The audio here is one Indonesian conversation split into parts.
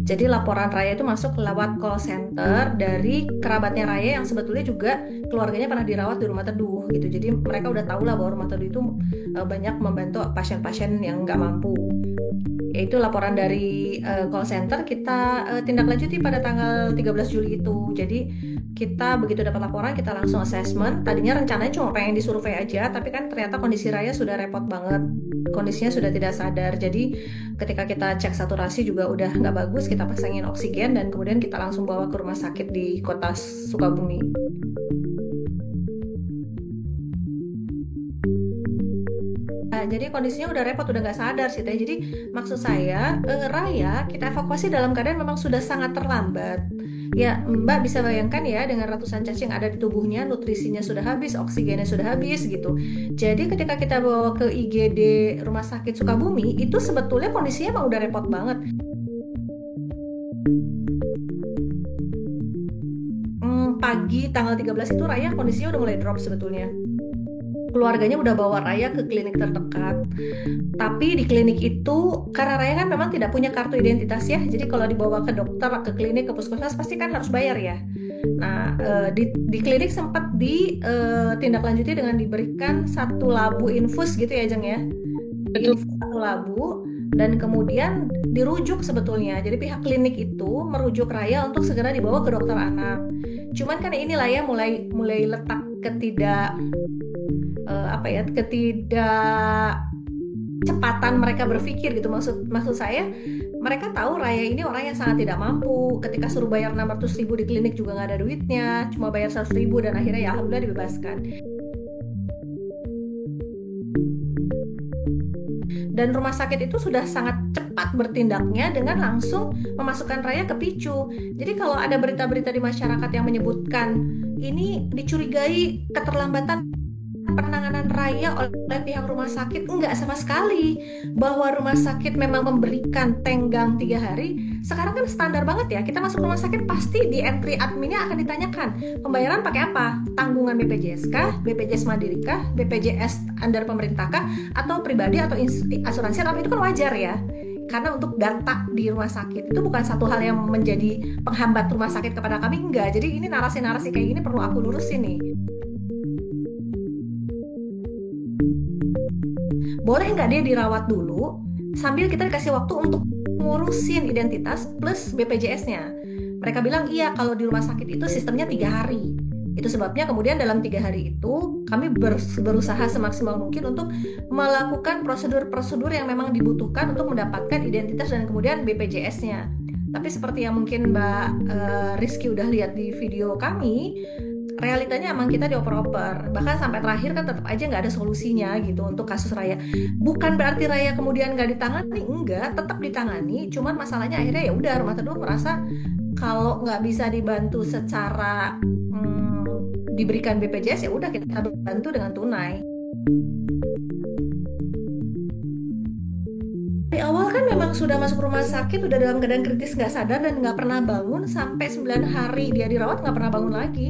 Jadi laporan Raya itu masuk lewat call center dari kerabatnya Raya yang sebetulnya juga keluarganya pernah dirawat di rumah teduh gitu. Jadi mereka udah tahu lah bahwa rumah teduh itu banyak membantu pasien-pasien yang nggak mampu. Yaitu laporan dari call center kita tindak lanjuti pada tanggal 13 Juli itu. Jadi kita begitu dapat laporan kita langsung assessment. Tadinya rencananya cuma pengen disurvei aja, tapi kan ternyata kondisi Raya sudah repot banget. Kondisinya sudah tidak sadar. Jadi ketika kita cek saturasi juga udah nggak bagus, kita pasangin oksigen dan kemudian kita langsung bawa ke rumah sakit di kota Sukabumi. Jadi kondisinya udah repot, udah nggak sadar sih Teh. Jadi maksud saya Raya kita evakuasi dalam keadaan memang sudah sangat terlambat. Ya Mbak bisa bayangkan ya, dengan ratusan cacing ada di tubuhnya, nutrisinya sudah habis, oksigennya sudah habis gitu. Jadi ketika kita bawa ke IGD Rumah Sakit Sukabumi itu sebetulnya kondisinya emang udah repot banget. Pagi tanggal 13 itu Raya kondisinya udah mulai drop sebetulnya. Keluarganya udah bawa Raya ke klinik terdekat. Tapi di klinik itu, karena Raya kan memang tidak punya kartu identitas ya, jadi kalau dibawa ke dokter, ke klinik, ke puskesmas pasti kan harus bayar ya. Nah, di klinik sempat ditindaklanjuti dengan diberikan satu labu infus gitu ya, Jeng ya. Betul. Infus satu labu dan kemudian dirujuk sebetulnya. Jadi pihak klinik itu merujuk Raya untuk segera dibawa ke dokter anak. Cuman kan inilah ya mulai letak ketidakcepatan mereka berpikir gitu. Maksud saya mereka tahu Raya ini orang yang sangat tidak mampu. Ketika suruh bayar 600.000 di klinik juga nggak ada duitnya, cuma bayar 100.000 dan akhirnya ya alhamdulillah dibebaskan. Dan rumah sakit itu sudah sangat cepat bertindaknya dengan langsung memasukkan Raya ke PICU. Jadi kalau ada berita-berita di masyarakat yang menyebutkan ini dicurigai keterlambatan penanganan Raya oleh pihak rumah sakit, enggak sama sekali. Bahwa rumah sakit memang memberikan tenggang 3 hari. Sekarang kan standar banget ya, kita masuk rumah sakit pasti di entry adminnya akan ditanyakan pembayaran pakai apa, tanggungan BPJS kah, BPJS Mandiri kah, BPJS under pemerintah kah, atau pribadi atau asuransi. Tapi itu kan wajar ya, karena untuk data di rumah sakit itu bukan satu hal yang menjadi penghambat rumah sakit kepada kami, enggak. Jadi ini narasi-narasi kayak gini perlu aku lurusin nih. Boleh nggak dia dirawat dulu sambil kita dikasih waktu untuk ngurusin identitas plus BPJS-nya. Mereka bilang iya, kalau di rumah sakit itu sistemnya 3 hari. Itu sebabnya kemudian dalam 3 hari itu kami berusaha semaksimal mungkin untuk melakukan prosedur-prosedur yang memang dibutuhkan untuk mendapatkan identitas dan kemudian BPJS-nya. Tapi seperti yang mungkin Mbak Rizky udah lihat di video kami, realitanya emang kita dioper-oper. Bahkan sampai terakhir kan tetap aja nggak ada solusinya gitu untuk kasus Raya. Bukan berarti Raya kemudian nggak ditangani, enggak, tetap ditangani. Cuman masalahnya akhirnya ya udah rumah teduh merasa kalau nggak bisa dibantu secara diberikan BPJS, ya udah kita bantu dengan tunai. Di awal kan memang sudah masuk rumah sakit, udah dalam keadaan kritis, nggak sadar dan nggak pernah bangun sampai 9 hari dia dirawat, nggak pernah bangun lagi.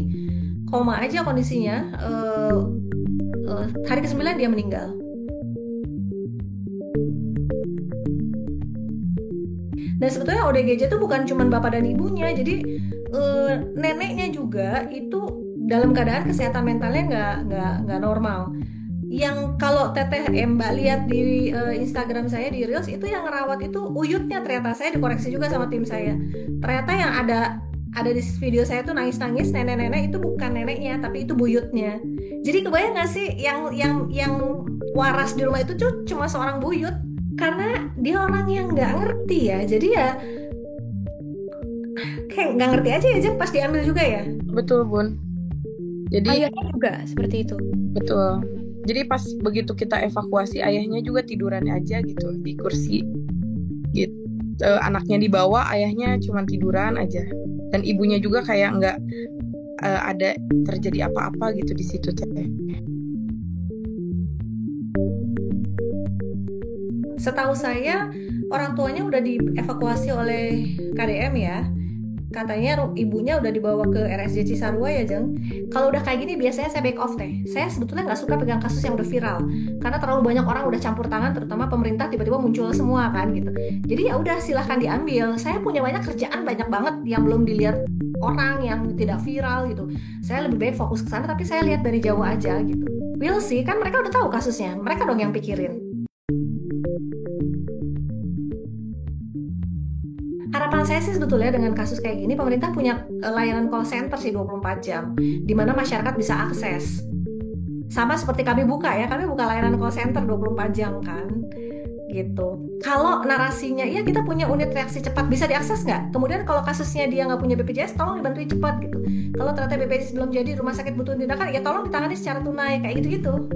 Koma aja kondisinya. Hari ke-9 dia meninggal. Dan sebetulnya ODGJ itu bukan cuma bapak dan ibunya, jadi neneknya juga itu dalam keadaan kesehatan mentalnya nggak normal. Yang kalau Teteh Mbak lihat di Instagram saya di Reels itu yang ngerawat itu uyutnya, ternyata saya dikoreksi juga sama tim saya. Ternyata yang ada di video saya tuh nangis-nangis nenek-nenek itu bukan neneknya tapi itu buyutnya. Jadi kebayang nggak sih yang waras di rumah itu tuh cuma seorang buyut, karena dia orang yang nggak ngerti ya. Jadi ya kayak nggak ngerti aja ya, pas diambil juga ya. Betul Bun. Jadi ayahnya juga seperti itu. Betul. Jadi pas begitu kita evakuasi ayahnya juga tiduran aja gitu di kursi gitu. anaknya dibawa, ayahnya cuma tiduran aja, dan ibunya juga kayak nggak ada terjadi apa-apa gitu di situ teh. Setahu saya orang tuanya udah dievakuasi oleh KDM ya. Katanya ibunya udah dibawa ke RSJ Cisarua ya, Jeng. Kalau udah kayak gini biasanya saya back off teh. Saya sebetulnya nggak suka pegang kasus yang udah viral karena terlalu banyak orang udah campur tangan, terutama pemerintah tiba-tiba muncul semua kan gitu. Jadi ya udah silahkan diambil. Saya punya banyak kerjaan banyak banget yang belum dilihat orang yang tidak viral gitu. Saya lebih baik fokus ke sana tapi saya lihat dari jauh aja gitu. We'll see, kan mereka udah tahu kasusnya. Mereka dong yang pikirin. Harapan saya sih sebetulnya dengan kasus kayak gini pemerintah punya layanan call center sih 24 jam di mana masyarakat bisa akses. Sama seperti kami buka ya, kami buka layanan call center 24 jam kan. Gitu. Kalau narasinya ya kita punya unit reaksi cepat bisa diakses nggak? Kemudian kalau kasusnya dia nggak punya BPJS tolong dibantuin cepat gitu. Kalau ternyata BPJS belum jadi rumah sakit butuh tindakan ya tolong ditangani secara tunai kayak gitu-gitu.